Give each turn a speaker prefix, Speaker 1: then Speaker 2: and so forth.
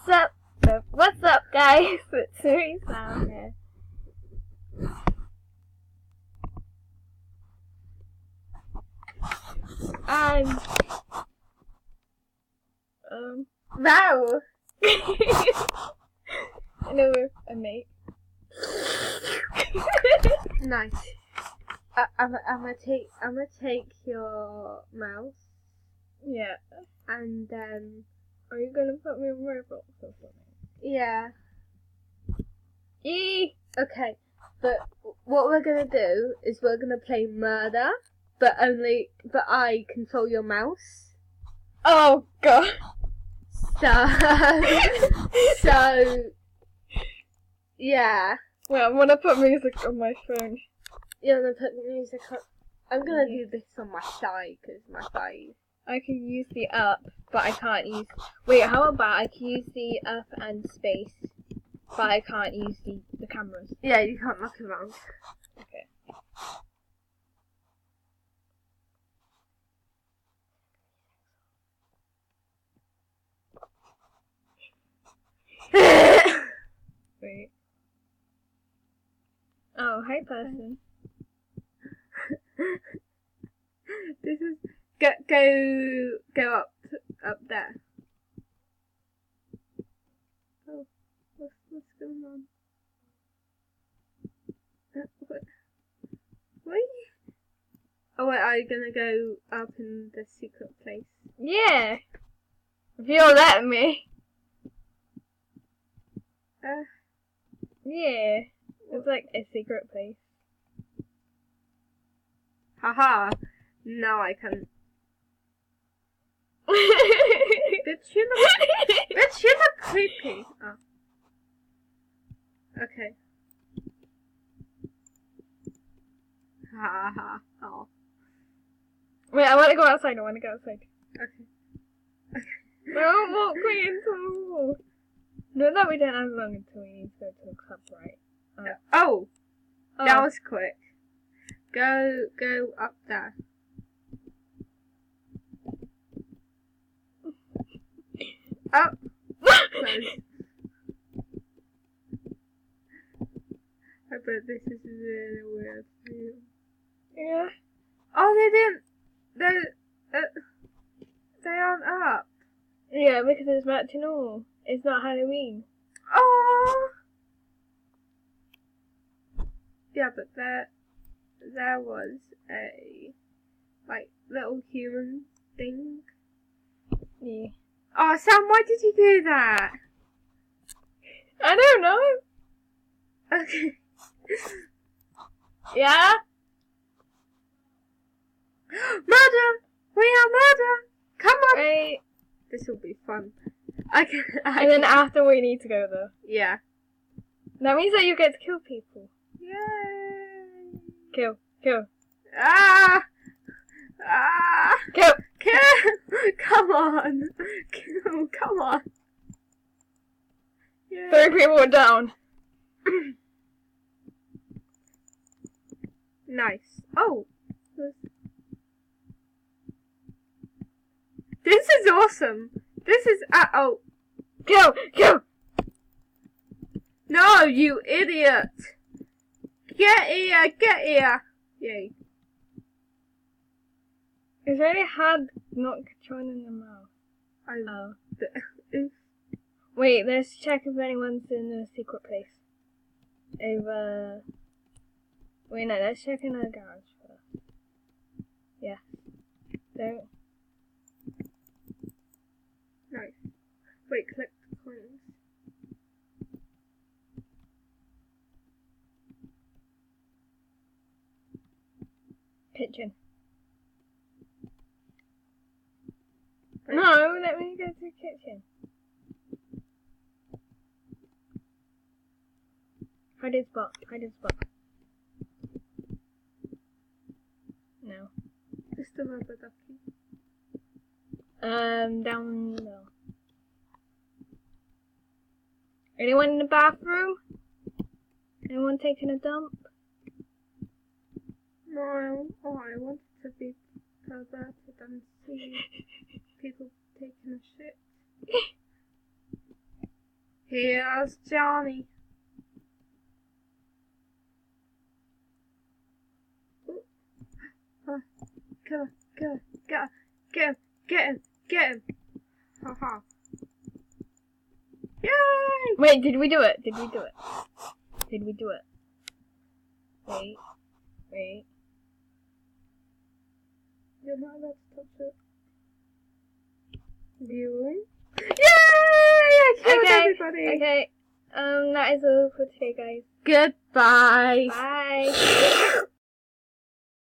Speaker 1: What's up, guys? It's Teresa here. And Val. I know we're a mate.
Speaker 2: Nice. I'm gonna take your mouse.
Speaker 1: Yeah.
Speaker 2: And then.
Speaker 1: Are you gonna put me on Roblox or something?
Speaker 2: Yeah.
Speaker 1: Yee!
Speaker 2: Okay. But what we're gonna do is we're gonna play murder, but I control your mouse.
Speaker 1: Oh god.
Speaker 2: So yeah.
Speaker 1: Well, I'm gonna put music on my phone.
Speaker 2: You're gonna put music on. I'm gonna do this on my side because my side.
Speaker 1: I can use the up, but I can't use. Wait, how about I can use the up and space, but I can't use the cameras?
Speaker 2: Yeah, you can't look around.
Speaker 1: Okay. Wait. Oh, hi, person.
Speaker 2: This is go up there. Oh, what's going on? What are you? Oh wait, are you gonna go up in the secret place?
Speaker 1: Yeah. If you'll let me. Yeah. It's like a secret place.
Speaker 2: Haha. No, I can't. Bitch, you look creepy. Oh. Okay. Ha ha. Oh.
Speaker 1: Wait, I want to go outside.
Speaker 2: Okay.
Speaker 1: Don't walk me into the wall. No, that we don't have long until we need to go to the club, right?
Speaker 2: Oh. That was quick. Go up there. Up. Close. I bet this is really weird for you.
Speaker 1: Yeah.
Speaker 2: Oh, they didn't. They aren't up.
Speaker 1: Yeah, because it's back to normal. It's not Halloween.
Speaker 2: Oh. Yeah, but there was a little human thing.
Speaker 1: Yeah.
Speaker 2: Oh, Sam, why did you do that?
Speaker 1: I don't know.
Speaker 2: Okay.
Speaker 1: Yeah?
Speaker 2: Murder! We are murder! Come on!
Speaker 1: Right.
Speaker 2: This will be fun.
Speaker 1: And then after we need to go there.
Speaker 2: Yeah.
Speaker 1: That means that you get to kill people.
Speaker 2: Yay!
Speaker 1: Kill.
Speaker 2: Ah!
Speaker 1: Kill!
Speaker 2: Come on! Come on! Yay.
Speaker 1: 3 people are down.
Speaker 2: Nice. Oh! This is awesome! This is... oh!
Speaker 1: Kill!
Speaker 2: No, you idiot! Get here! Yay.
Speaker 1: It's really hard not controlling the mouse. Oh. Wait, let's check if anyone's in the secret place. Wait, no, let's check in the garage first. Yeah. Don't.
Speaker 2: Nice. Wait, collect the coins.
Speaker 1: Kitchen. No, let me go to the kitchen. Hide spot. No.
Speaker 2: Just a rubber ducky.
Speaker 1: Down low. Anyone in the bathroom? Anyone taking a dump?
Speaker 2: No, I wanted to be perverted and see people taking a shit. Here's Johnny. Come on, get him. Haha. Yay!
Speaker 1: Wait, did we do it? Wait.
Speaker 2: You're not allowed to touch it. Viewing. Yay! I killed everybody.
Speaker 1: Okay. That is all for today, guys.
Speaker 2: Goodbye.
Speaker 1: Bye.